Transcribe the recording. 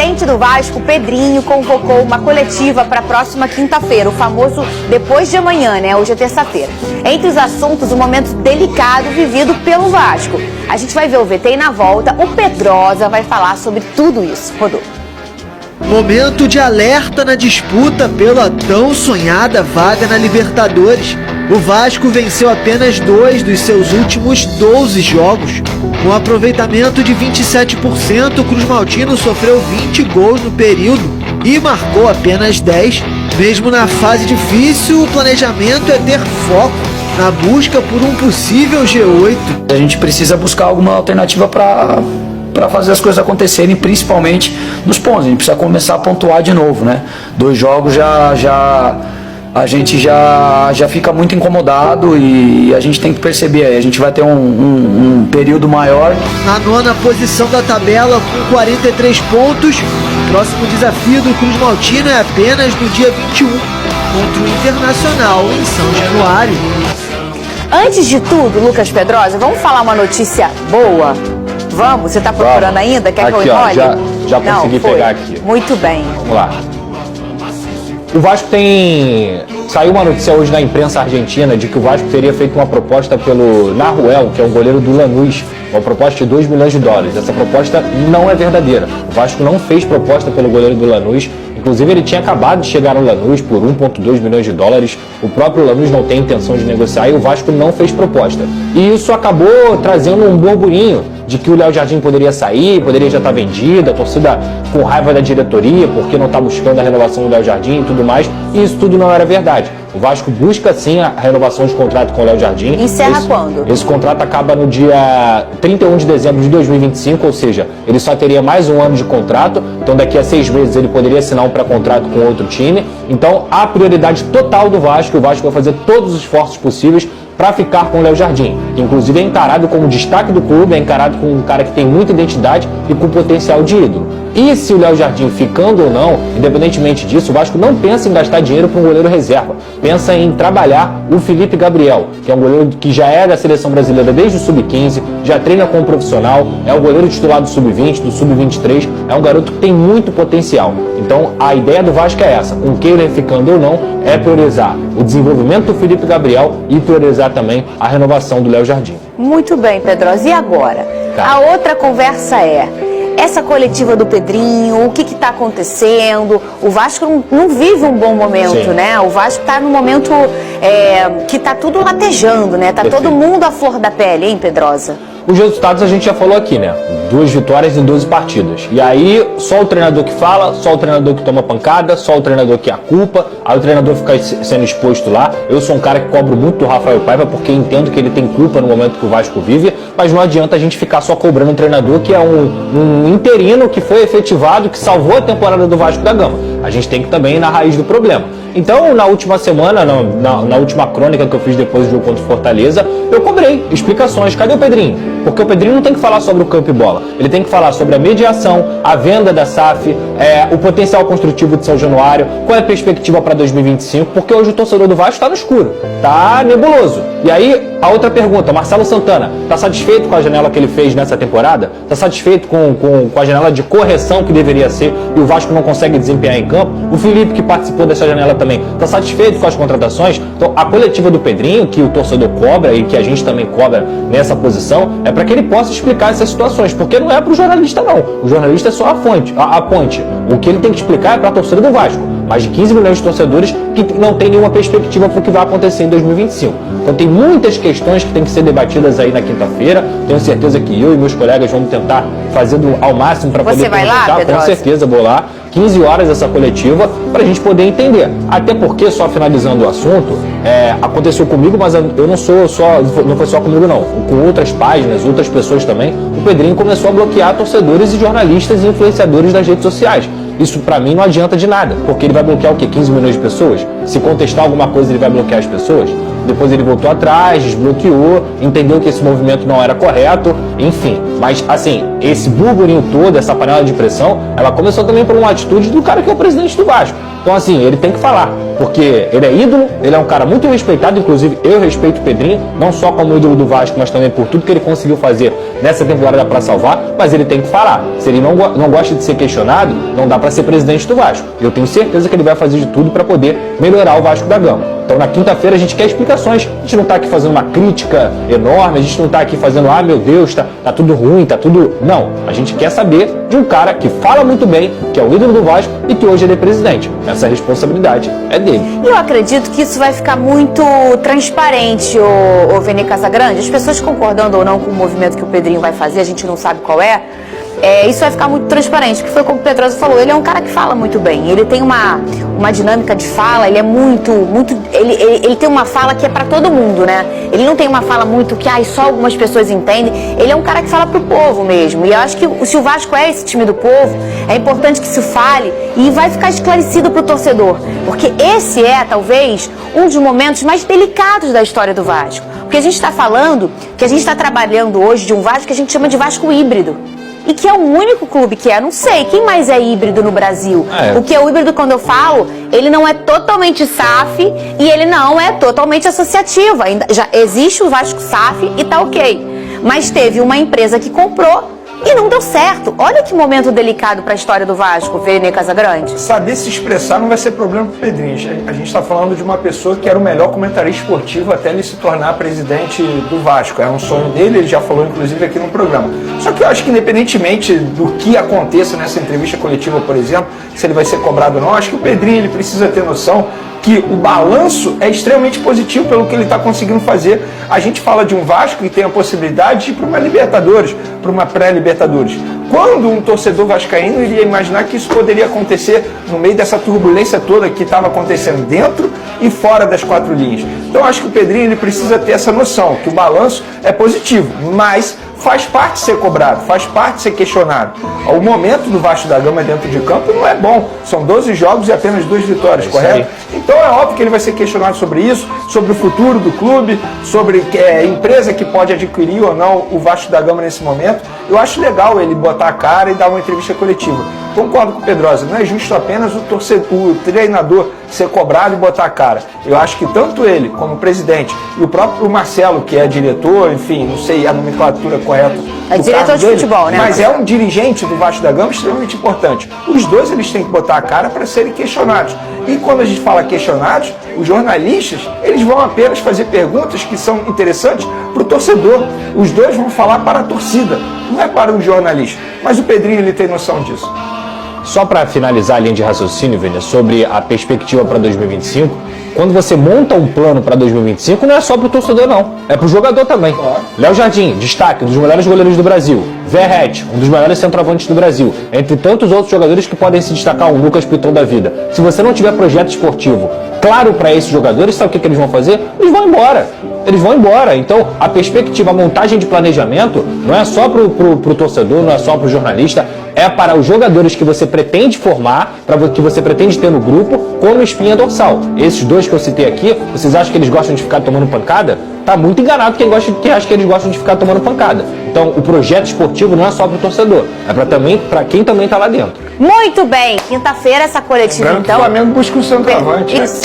presidente do Vasco, Pedrinho, convocou uma coletiva para a próxima quinta-feira, o famoso depois de amanhã, né? Hoje é terça-feira. Entre os assuntos, um momento delicado vivido pelo Vasco. A gente vai ver o VT e na volta o Pedrosa vai falar sobre tudo isso. Rodou. Momento de alerta na disputa pela tão sonhada vaga na Libertadores. O Vasco venceu apenas 2 dos seus últimos 12 jogos. Com aproveitamento de 27%, o Cruz Maltino sofreu 20 gols no período e marcou apenas 10. Mesmo na fase difícil, o planejamento é ter foco na busca por um possível G8. A gente precisa buscar alguma alternativa para fazer as coisas acontecerem, principalmente nos pontos. A gente precisa começar a pontuar de novo, né? 2 jogos a gente já fica muito incomodado e a gente tem que perceber aí. A gente vai ter um período maior. Na 9ª posição da tabela com 43 pontos, o próximo desafio do Cruz Maltino é apenas no dia 21, contra o Internacional em São Januário. Antes de tudo, Lucas Pedrosa, vamos falar uma notícia boa? Vamos? Você está procurando ainda? Quer que eu olhe? Já consegui pegar aqui. Muito bem. Vamos lá. O Vasco saiu uma notícia hoje na imprensa argentina de que o Vasco teria feito uma proposta pelo Nahuel, que é o goleiro do Lanús, uma proposta de $2 milhões. Essa proposta não é verdadeira. O Vasco não fez proposta pelo goleiro do Lanús. Inclusive, ele tinha acabado de chegar no Lanús por $1,2 milhões. O próprio Lanús não tem intenção de negociar e o Vasco não fez proposta. E isso acabou trazendo um burburinho de que o Léo Jardim poderia sair, poderia já estar vendido, a torcida com raiva da diretoria porque não está buscando a renovação do Léo Jardim e tudo mais. E isso tudo não era verdade. O Vasco busca sim a renovação de contrato com o Léo Jardim. Encerra quando? Esse contrato acaba no dia 31 de dezembro de 2025, ou seja, ele só teria mais um ano de contrato. Então daqui a 6 meses ele poderia assinar um pré-contrato com outro time. Então a prioridade total do Vasco, o Vasco vai fazer todos os esforços possíveis para ficar com o Léo Jardim, que inclusive é encarado como destaque do clube, é encarado como um cara que tem muita identidade e com potencial de ídolo. E se o Léo Jardim ficando ou não, independentemente disso, o Vasco não pensa em gastar dinheiro para um goleiro reserva, pensa em trabalhar o Felipe Gabriel, que é um goleiro que já é da seleção brasileira desde o Sub-15, já treina como profissional, é o goleiro titular do Sub-20, do Sub-23, é um garoto que tem muito potencial. Então a ideia do Vasco é essa, com queira ficando ou não, é priorizar o desenvolvimento do Felipe Gabriel e priorizar também a renovação do Léo Jardim. Muito bem, Pedrosa. E agora? A outra conversa é essa coletiva do Pedrinho, o que está acontecendo? O Vasco não vive um bom momento, Sim. né? O Vasco está num momento que está tudo latejando, né? Tá todo mundo à flor da pele, hein, Pedrosa? Os resultados a gente já falou aqui, né? 2 vitórias em 12 partidas. E aí, só o treinador que fala, só o treinador que toma pancada, só o treinador que é a culpa, aí o treinador fica sendo exposto lá. Eu sou um cara que cobro muito do Rafael Paiva, porque entendo que ele tem culpa no momento que o Vasco vive, mas não adianta a gente ficar só cobrando um treinador que é um interino que foi efetivado, que salvou a temporada do Vasco da Gama. A gente tem que também ir na raiz do problema. Então, na última semana, na última crônica que eu fiz depois do jogo contra o Fortaleza, eu cobrei explicações. Cadê o Pedrinho? Porque o Pedrinho não tem que falar sobre o campo e bola. Ele tem que falar sobre a mediação, a venda da SAF, o potencial construtivo de São Januário, qual é a perspectiva para 2025, porque hoje o torcedor do Vasco está no escuro, está nebuloso. E aí, a outra pergunta, Marcelo Santana, está satisfeito com a janela que ele fez nessa temporada? Está satisfeito com a janela de correção que deveria ser e o Vasco não consegue desempenhar em campo? O Felipe, que participou dessa janela também, está satisfeito com as contratações? Então, a coletiva do Pedrinho, que o torcedor cobra e que a gente também cobra nessa posição, é para que ele possa explicar essas situações, porque não é para o jornalista não. O jornalista é só a ponte. O que ele tem que explicar é para a torcida do Vasco. Mais de 15 milhões de torcedores que não tem nenhuma perspectiva para o que vai acontecer em 2025. Então tem muitas questões que têm que ser debatidas aí na quinta-feira. Tenho certeza que eu e meus colegas vamos tentar fazer ao máximo para poder vai lá, Pedrosa? Com certeza vou lá. 15 horas essa coletiva para a gente poder entender. Até porque, só finalizando o assunto, aconteceu comigo, mas eu não foi só comigo não. Com outras páginas, outras pessoas também, o Pedrinho começou a bloquear torcedores e jornalistas e influenciadores das redes sociais. Isso pra mim não adianta de nada, porque ele vai bloquear o quê? 15 milhões de pessoas? Se contestar alguma coisa, ele vai bloquear as pessoas? Depois ele voltou atrás, desbloqueou, entendeu que esse movimento não era correto, enfim. Mas, assim, esse burburinho todo, essa panela de pressão, ela começou também por uma atitude do cara que é o presidente do Vasco. Então, assim, ele tem que falar, porque ele é ídolo, ele é um cara muito respeitado, inclusive eu respeito o Pedrinho, não só como ídolo do Vasco, mas também por tudo que ele conseguiu fazer nessa temporada para salvar, mas ele tem que falar. Se ele não gosta de ser questionado, não dá para ser presidente do Vasco. Eu tenho certeza que ele vai fazer de tudo para poder melhorar o Vasco da Gama. Então na quinta-feira a gente quer explicações. A gente não está aqui fazendo uma crítica enorme, a gente não está aqui fazendo, ah meu Deus, tá tudo ruim, tá tudo... Não, a gente quer saber de um cara que fala muito bem, que é o ídolo do Vasco e que hoje ele é presidente. Essa responsabilidade é dele. E eu acredito que isso vai ficar muito transparente, o Vene Casagrande. As pessoas concordando ou não com o movimento que o Pedrinho vai fazer, a gente não sabe qual é. Isso vai ficar muito transparente, porque foi como o Pedrosa falou, ele é um cara que fala muito bem, ele tem uma dinâmica de fala, ele é ele tem uma fala que é pra todo mundo, né? Ele não tem uma fala muito que só algumas pessoas entendem, ele é um cara que fala pro povo mesmo, e eu acho que se o Vasco é esse time do povo, é importante que se fale e vai ficar esclarecido pro torcedor, porque esse é, talvez, um dos momentos mais delicados da história do Vasco, porque a gente está falando que a gente está trabalhando hoje de um Vasco que a gente chama de Vasco híbrido. E que é o único clube que é, não sei, quem mais é híbrido no Brasil? O que é o híbrido, quando eu falo, ele não é totalmente SAF e ele não é totalmente associativo. Ainda já existe o Vasco SAF e tá ok. Mas teve uma empresa que comprou e não deu certo. Olha que momento delicado para a história do Vasco, Vene Casagrande. Saber se expressar não vai ser problema pro Pedrinho. A gente está falando de uma pessoa que era o melhor comentarista esportivo até ele se tornar presidente do Vasco. Era um sonho dele, ele já falou inclusive aqui no programa. Só que eu acho que independentemente do que aconteça nessa entrevista coletiva, por exemplo, se ele vai ser cobrado ou não, acho que o Pedrinho ele precisa ter noção que o balanço é extremamente positivo pelo que ele está conseguindo fazer. A gente fala de um Vasco que tem a possibilidade de ir para uma Libertadores, para uma pré-Libertadores. Quando um torcedor vascaíno iria imaginar que isso poderia acontecer no meio dessa turbulência toda que estava acontecendo dentro e fora das quatro linhas? Então acho que o Pedrinho ele precisa ter essa noção, que o balanço é positivo, mas faz parte de ser cobrado, faz parte de ser questionado. O momento do Vasco da Gama dentro de campo não é bom. São 12 jogos e apenas 2 vitórias, correto? Então é óbvio que ele vai ser questionado sobre isso, sobre o futuro do clube, sobre a empresa que pode adquirir ou não o Vasco da Gama nesse momento. Eu acho legal ele botar a cara e dar uma entrevista coletiva. Concordo com o Pedrosa, não é justo apenas o treinador ser cobrado e botar a cara. Eu acho que tanto ele, como o presidente, e o próprio Marcelo, que é diretor, enfim, não sei a nomenclatura correta. É diretor de futebol, né? Mas é um dirigente do Vasco da Gama extremamente importante. Os dois eles têm que botar a cara para serem questionados. E quando a gente fala questionados, os jornalistas, eles vão apenas fazer perguntas que são interessantes para o torcedor. Os dois vão falar para a torcida, não é para um jornalista. Mas o Pedrinho ele tem noção disso. Só para finalizar a linha de raciocínio, Vênia, sobre a perspectiva para 2025, quando você monta um plano para 2025, não é só para o torcedor, não. É para o jogador também. Léo Jardim, destaque, um dos melhores goleiros do Brasil. Verrete, um dos maiores centroavantes do Brasil. Entre tantos outros jogadores que podem se destacar, um Lucas Piton da vida. Se você não tiver projeto esportivo claro para esses jogadores, sabe o que eles vão fazer? Eles vão embora. Eles vão embora. Então, a perspectiva, a montagem de planejamento não é só para o torcedor, não é só para o jornalista, é para os jogadores que você pretende formar, que você pretende ter no grupo, como espinha dorsal. Esses dois que eu citei aqui, vocês acham que eles gostam de ficar tomando pancada? Tá muito enganado quem acha que eles gostam de ficar tomando pancada. Então, o projeto esportivo não é só para o torcedor, é para quem também está lá dentro. Muito bem, quinta-feira essa coletiva, então. O Flamengo busca um centroavante. Isso.